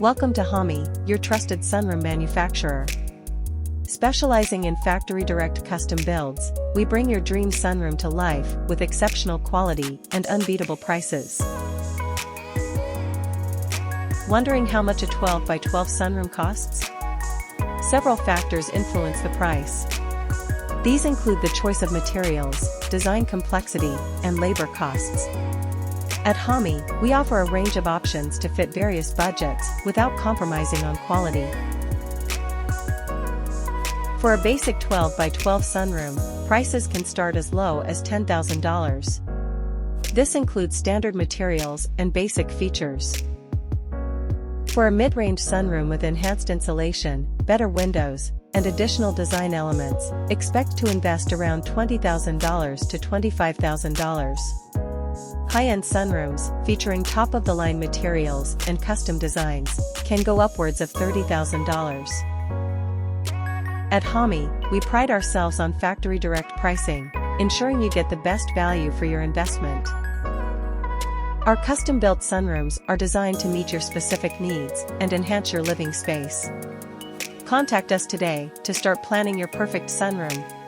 Welcome to Hommie, your trusted sunroom manufacturer. Specializing in factory direct custom builds, we bring your dream sunroom to life with exceptional quality and unbeatable prices. Wondering how much a 12 by 12 sunroom costs? Several factors influence the price. These include the choice of materials, design complexity, and labor costs. At Hommie, we offer a range of options to fit various budgets without compromising on quality. For a basic 12 by 12 sunroom, prices can start as low as $10,000. This includes standard materials and basic features. For a mid-range sunroom with enhanced insulation, better windows, and additional design elements, expect to invest around $20,000 to $25,000. High-end sunrooms, featuring top-of-the-line materials and custom designs, can go upwards of $30,000. At Hommie, we pride ourselves on factory direct pricing, ensuring you get the best value for your investment. Our custom-built sunrooms are designed to meet your specific needs and enhance your living space. Contact us today to start planning your perfect sunroom.